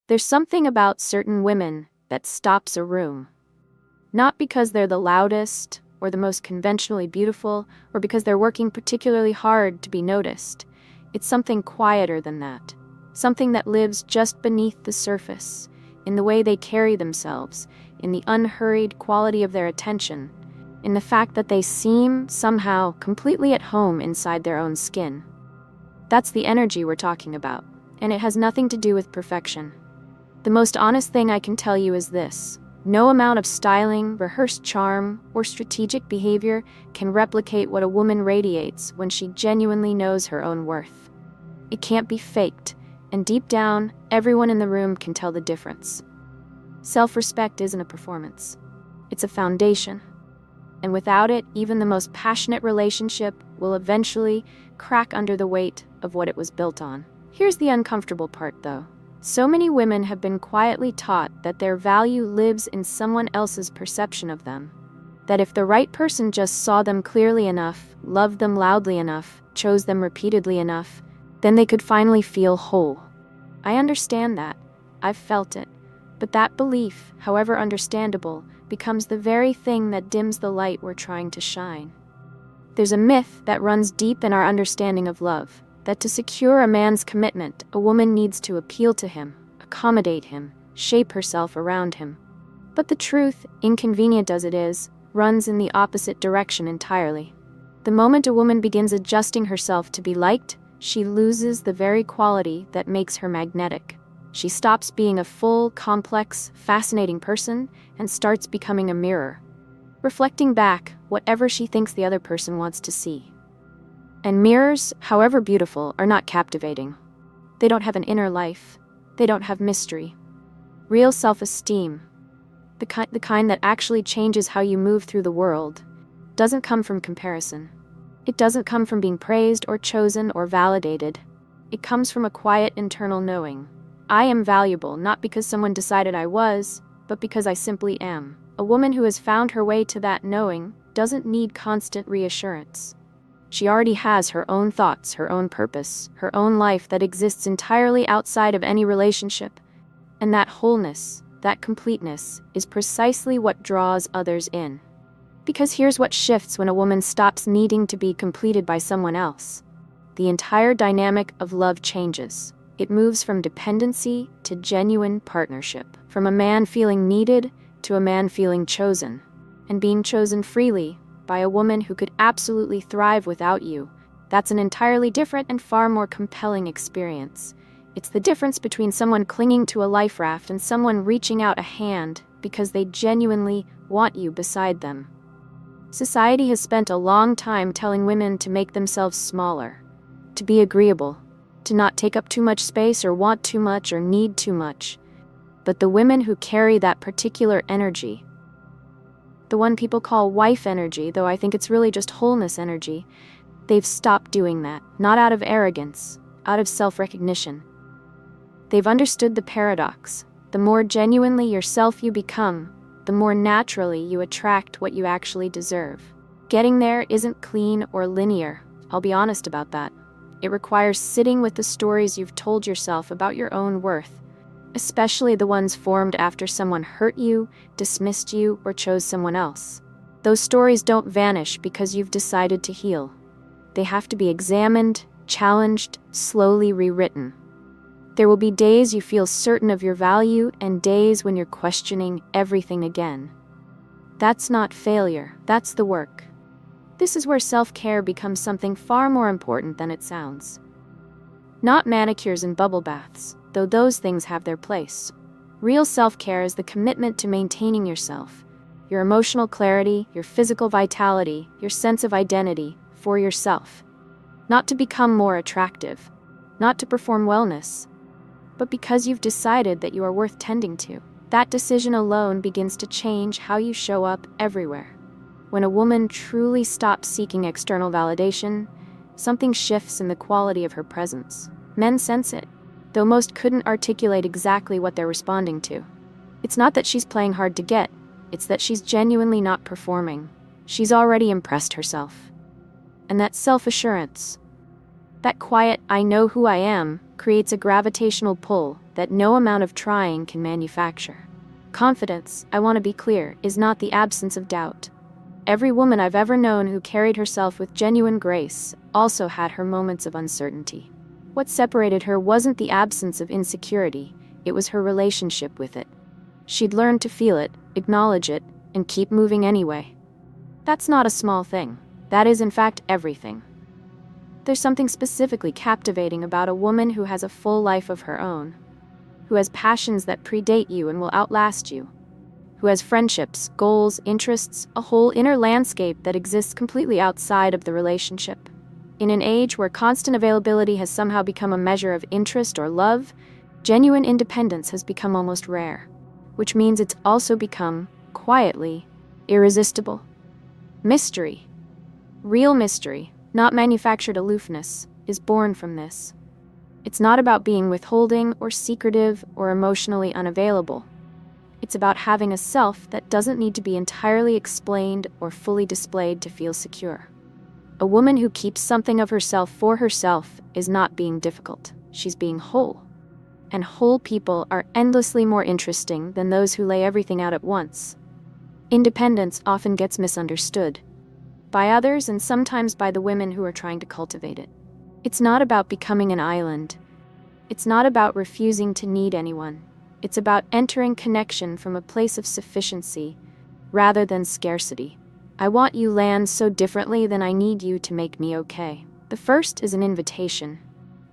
There's something about certain women that stops a room. Not because they're the loudest or the most conventionally beautiful or because they're working particularly hard to be noticed. It's something quieter than that. Something that lives just beneath the surface, in the way they carry themselves, in the unhurried quality of their attention, in the fact that they seem, somehow, completely at home inside their own skin. That's the energy we're talking about, and it has nothing to do with perfection. The most honest thing I can tell you is this: no amount of styling, rehearsed charm, or strategic behavior can replicate what a woman radiates when she genuinely knows her own worth. It can't be faked, and deep down, everyone in the room can tell the difference. Self-respect isn't a performance. It's a foundation. And without it, even the most passionate relationship will eventually crack under the weight of what it was built on. Here's the uncomfortable part, though. So many women have been quietly taught that their value lives in someone else's perception of them. That if the right person just saw them clearly enough, loved them loudly enough, chose them repeatedly enough, then they could finally feel whole. I understand that. I've felt it. But that belief, however understandable, becomes the very thing that dims the light we're trying to shine. There's a myth that runs deep in our understanding of love, that to secure a man's commitment, a woman needs to appeal to him, accommodate him, shape herself around him. But the truth, inconvenient as it is, runs in the opposite direction entirely. The moment a woman begins adjusting herself to be liked, she loses the very quality that makes her magnetic. She stops being a full, complex, fascinating person and starts becoming a mirror, reflecting back whatever she thinks the other person wants to see. And mirrors, however beautiful, are not captivating. They don't have an inner life. They don't have mystery. Real self-esteem, the kind that actually changes how you move through the world, doesn't come from comparison. It doesn't come from being praised or chosen or validated. It comes from a quiet internal knowing. I am valuable not because someone decided I was, but because I simply am. A woman who has found her way to that knowing doesn't need constant reassurance. She already has her own thoughts, her own purpose, her own life that exists entirely outside of any relationship. And that wholeness, that completeness, is precisely what draws others in. Because here's what shifts when a woman stops needing to be completed by someone else. The entire dynamic of love changes. It moves from dependency to genuine partnership, from a man feeling needed to a man feeling chosen, and being chosen freely by a woman who could absolutely thrive without you. That's an entirely different and far more compelling experience. It's the difference between someone clinging to a life raft and someone reaching out a hand because they genuinely want you beside them. Society has spent a long time telling women to make themselves smaller, to be agreeable, to not take up too much space or want too much or need too much. But the women who carry that particular energy, the one people call wife energy, though I think it's really just wholeness energy, they've stopped doing that, not out of arrogance, out of self-recognition. They've understood the paradox. The more genuinely yourself you become, the more naturally you attract what you actually deserve. Getting there isn't clean or linear, I'll be honest about that. It requires sitting with the stories you've told yourself about your own worth, especially the ones formed after someone hurt you, dismissed you, or chose someone else. Those stories don't vanish because you've decided to heal. They have to be examined, challenged, slowly rewritten. There will be days you feel certain of your value and days when you're questioning everything again. That's not failure, that's the work. This is where self-care becomes something far more important than it sounds. Not manicures and bubble baths, though those things have their place. Real self-care is the commitment to maintaining yourself, your emotional clarity, your physical vitality, your sense of identity, for yourself. Not to become more attractive, not to perform wellness, but because you've decided that you are worth tending to. That decision alone begins to change how you show up everywhere. When a woman truly stops seeking external validation, something shifts in the quality of her presence. Men sense it, though most couldn't articulate exactly what they're responding to. It's not that she's playing hard to get, it's that she's genuinely not performing. She's already impressed herself. And that self-assurance, that quiet, I know who I am, creates a gravitational pull that no amount of trying can manufacture. Confidence, I want to be clear, is not the absence of doubt. Every woman I've ever known who carried herself with genuine grace also had her moments of uncertainty. What separated her wasn't the absence of insecurity, it was her relationship with it. She'd learned to feel it, acknowledge it, and keep moving anyway. That's not a small thing. That is, in fact, everything. There's something specifically captivating about a woman who has a full life of her own, who has passions that predate you and will outlast you, who has friendships, goals, interests, a whole inner landscape that exists completely outside of the relationship. In an age where constant availability has somehow become a measure of interest or love, genuine independence has become almost rare, which means it's also become, quietly, irresistible. Mystery, real mystery, not manufactured aloofness, is born from this. It's not about being withholding or secretive or emotionally unavailable. It's about having a self that doesn't need to be entirely explained or fully displayed to feel secure. A woman who keeps something of herself for herself is not being difficult. She's being whole. And whole people are endlessly more interesting than those who lay everything out at once. Independence often gets misunderstood by others and sometimes by the women who are trying to cultivate it. It's not about becoming an island. It's not about refusing to need anyone. It's about entering connection from a place of sufficiency rather than scarcity. I want you lands so differently than I need you to make me okay. The first is an invitation.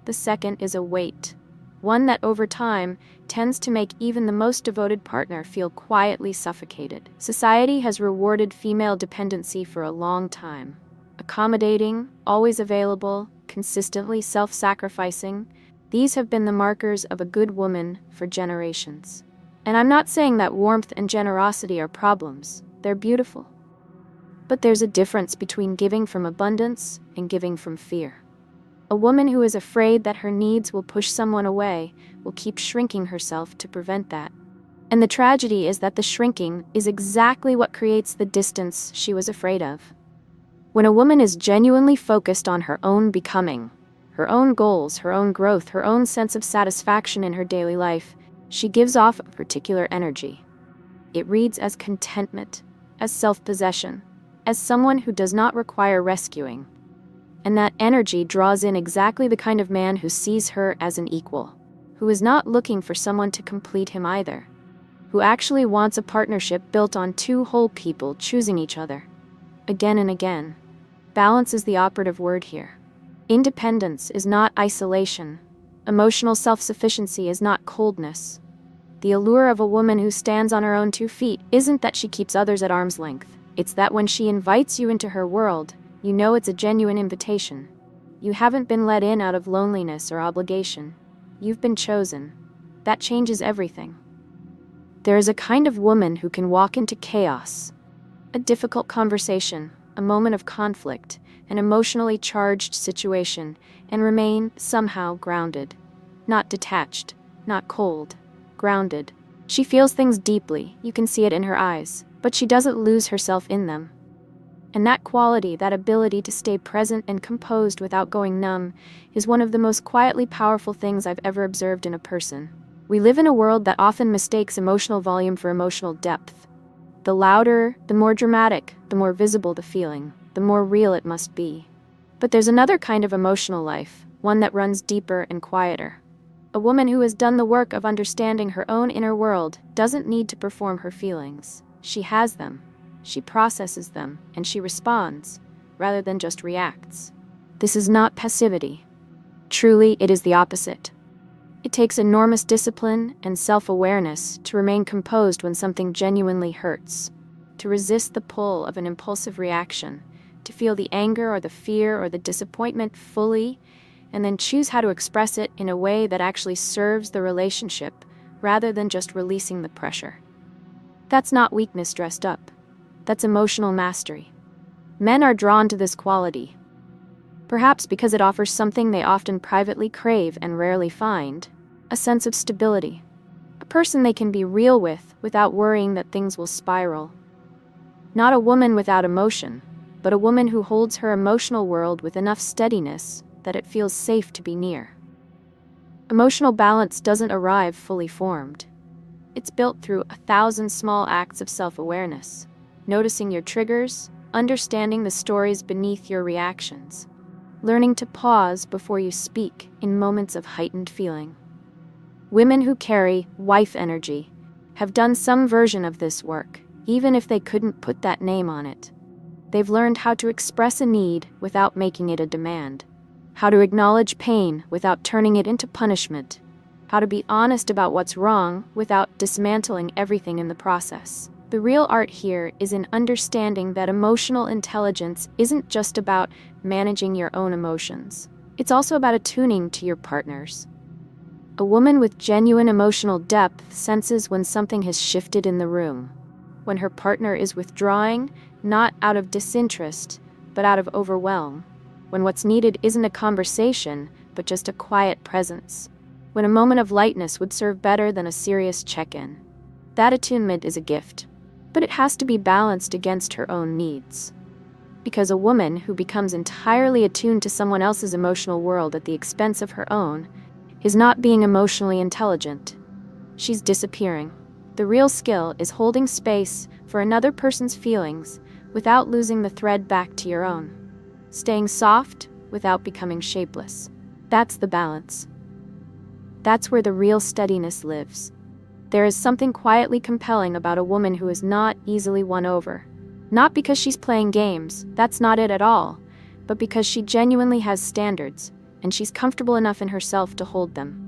The second is a weight. One that over time tends to make even the most devoted partner feel quietly suffocated. Society has rewarded female dependency for a long time. Accommodating, always available, consistently self-sacrificing, these have been the markers of a good woman for generations. And I'm not saying that warmth and generosity are problems. They're beautiful. But there's a difference between giving from abundance and giving from fear. A woman who is afraid that her needs will push someone away will keep shrinking herself to prevent that. And the tragedy is that the shrinking is exactly what creates the distance she was afraid of. When a woman is genuinely focused on her own becoming, her own goals, her own growth, her own sense of satisfaction in her daily life, she gives off a particular energy. It reads as contentment, as self-possession, as someone who does not require rescuing. And that energy draws in exactly the kind of man who sees her as an equal, who is not looking for someone to complete him either, who actually wants a partnership built on two whole people choosing each other. Again and again. Balance is the operative word here. Independence is not isolation. Emotional self-sufficiency is not coldness. The allure of a woman who stands on her own 2 feet isn't that she keeps others at arm's length. It's that when she invites you into her world, you know it's a genuine invitation. You haven't been let in out of loneliness or obligation. You've been chosen. That changes everything. There is a kind of woman who can walk into chaos, a difficult conversation, a moment of conflict, an emotionally charged situation, and remain somehow grounded. Not detached, not cold, grounded. She feels things deeply, you can see it in her eyes, but she doesn't lose herself in them. And that quality, that ability to stay present and composed without going numb, is one of the most quietly powerful things I've ever observed in a person. We live in a world that often mistakes emotional volume for emotional depth. The louder, the more dramatic, the more visible the feeling, the more real it must be. But there's another kind of emotional life, one that runs deeper and quieter. A woman who has done the work of understanding her own inner world doesn't need to perform her feelings. She has them. She processes them, and she responds, rather than just reacts. This is not passivity. Truly, it is the opposite. It takes enormous discipline and self-awareness to remain composed when something genuinely hurts, to resist the pull of an impulsive reaction, to feel the anger or the fear or the disappointment fully, and then choose how to express it in a way that actually serves the relationship, rather than just releasing the pressure. That's not weakness dressed up. That's emotional mastery. Men are drawn to this quality, perhaps because it offers something they often privately crave and rarely find, a sense of stability, a person they can be real with without worrying that things will spiral. Not a woman without emotion, but a woman who holds her emotional world with enough steadiness that it feels safe to be near. Emotional balance doesn't arrive fully formed. It's built through 1,000 small acts of self-awareness, noticing your triggers, understanding the stories beneath your reactions, learning to pause before you speak in moments of heightened feeling. Women who carry wife energy have done some version of this work, even if they couldn't put that name on it. They've learned how to express a need without making it a demand, how to acknowledge pain without turning it into punishment, how to be honest about what's wrong without dismantling everything in the process. The real art here is in understanding that emotional intelligence isn't just about managing your own emotions. It's also about attuning to your partner's. A woman with genuine emotional depth senses when something has shifted in the room, when her partner is withdrawing, not out of disinterest, but out of overwhelm, when what's needed isn't a conversation, but just a quiet presence, when a moment of lightness would serve better than a serious check-in. That attunement is a gift, but it has to be balanced against her own needs. Because a woman who becomes entirely attuned to someone else's emotional world at the expense of her own is not being emotionally intelligent. She's disappearing. The real skill is holding space for another person's feelings without losing the thread back to your own. Staying soft without becoming shapeless. That's the balance. That's where the real steadiness lives. There is something quietly compelling about a woman who is not easily won over. Not because she's playing games, that's not it at all, but because she genuinely has standards, and she's comfortable enough in herself to hold them.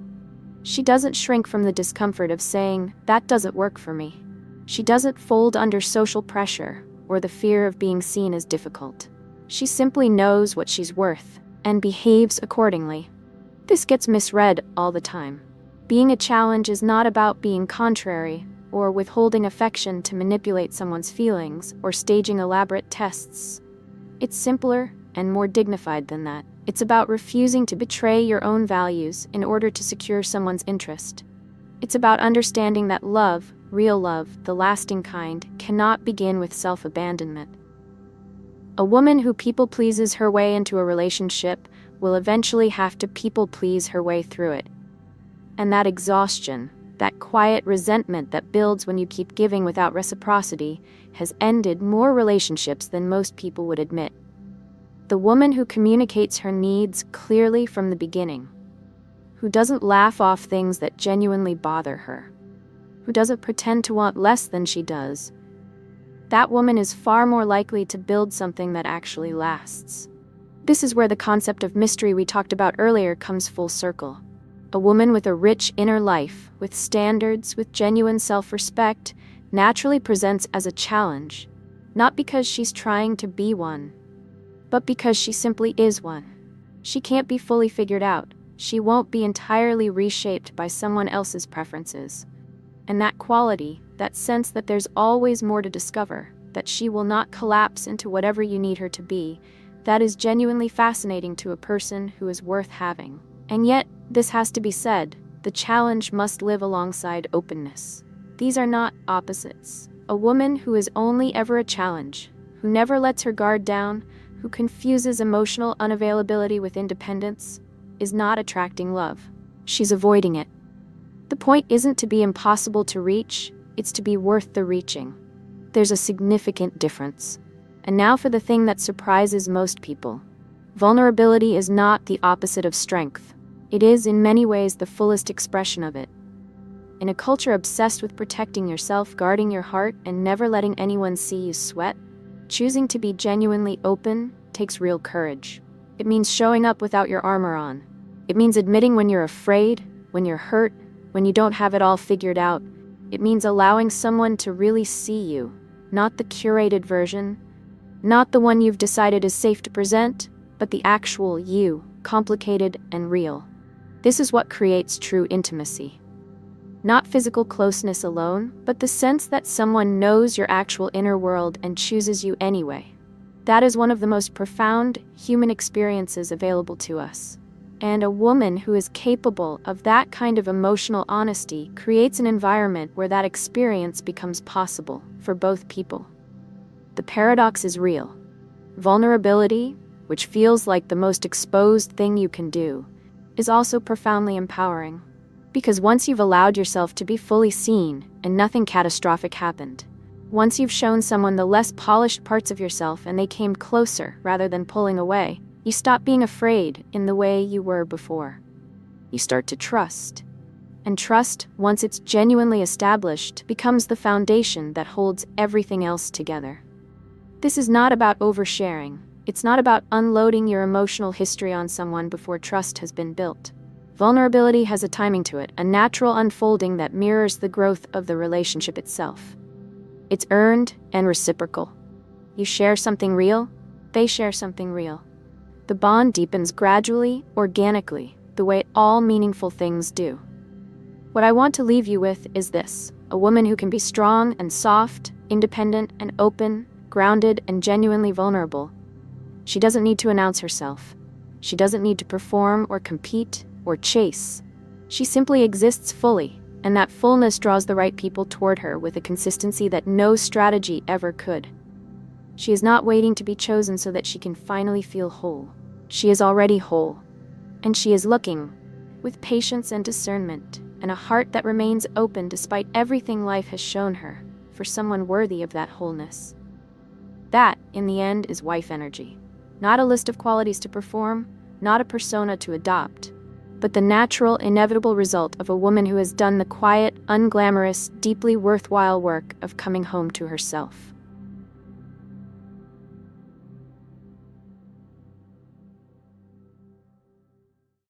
She doesn't shrink from the discomfort of saying, "That doesn't work for me." She doesn't fold under social pressure or the fear of being seen as difficult. She simply knows what she's worth and behaves accordingly. This gets misread all the time. Being a challenge is not about being contrary or withholding affection to manipulate someone's feelings or staging elaborate tests. It's simpler and more dignified than that. It's about refusing to betray your own values in order to secure someone's interest. It's about understanding that love, real love, the lasting kind, cannot begin with self-abandonment. A woman who people-pleases her way into a relationship will eventually have to people-please her way through it. And that exhaustion, that quiet resentment that builds when you keep giving without reciprocity, has ended more relationships than most people would admit. The woman who communicates her needs clearly from the beginning, who doesn't laugh off things that genuinely bother her, who doesn't pretend to want less than she does, that woman is far more likely to build something that actually lasts. This is where the concept of mystery we talked about earlier comes full circle. A woman with a rich inner life, with standards, with genuine self-respect, naturally presents as a challenge, not because she's trying to be one, but because she simply is one. She can't be fully figured out. She won't be entirely reshaped by someone else's preferences. And that quality, that sense that there's always more to discover, that she will not collapse into whatever you need her to be, that is genuinely fascinating to a person who is worth having. And yet, this has to be said, the challenge must live alongside openness. These are not opposites. A woman who is only ever a challenge, who never lets her guard down, who confuses emotional unavailability with independence, is not attracting love. She's avoiding it. The point isn't to be impossible to reach, it's to be worth the reaching. There's a significant difference. And now for the thing that surprises most people. Vulnerability is not the opposite of strength. It is, in many ways, the fullest expression of it. In a culture obsessed with protecting yourself, guarding your heart, and never letting anyone see you sweat, choosing to be genuinely open takes real courage. It means showing up without your armor on. It means admitting when you're afraid, when you're hurt, when you don't have it all figured out. It means allowing someone to really see you, not the curated version, not the one you've decided is safe to present, but the actual you, complicated and real. This is what creates true intimacy. Not physical closeness alone, but the sense that someone knows your actual inner world and chooses you anyway. That is one of the most profound human experiences available to us. And a woman who is capable of that kind of emotional honesty creates an environment where that experience becomes possible for both people. The paradox is real. Vulnerability, which feels like the most exposed thing you can do, is also profoundly empowering. Because once you've allowed yourself to be fully seen and nothing catastrophic happened, once you've shown someone the less polished parts of yourself and they came closer rather than pulling away, you stop being afraid in the way you were before. You start to trust. And trust, once it's genuinely established, becomes the foundation that holds everything else together. This is not about oversharing. It's not about unloading your emotional history on someone before trust has been built. Vulnerability has a timing to it, a natural unfolding that mirrors the growth of the relationship itself. It's earned and reciprocal. You share something real, they share something real. The bond deepens gradually, organically, the way all meaningful things do. What I want to leave you with is this: a woman who can be strong and soft, independent and open, grounded and genuinely vulnerable. She doesn't need to announce herself. She doesn't need to perform or compete or chase. She simply exists fully, and that fullness draws the right people toward her with a consistency that no strategy ever could. She is not waiting to be chosen so that she can finally feel whole. She is already whole, and she is looking, with patience and discernment, and a heart that remains open despite everything life has shown her, for someone worthy of that wholeness. That, in the end, is wife energy. Not a list of qualities to perform, not a persona to adopt, but the natural, inevitable result of a woman who has done the quiet, unglamorous, deeply worthwhile work of coming home to herself.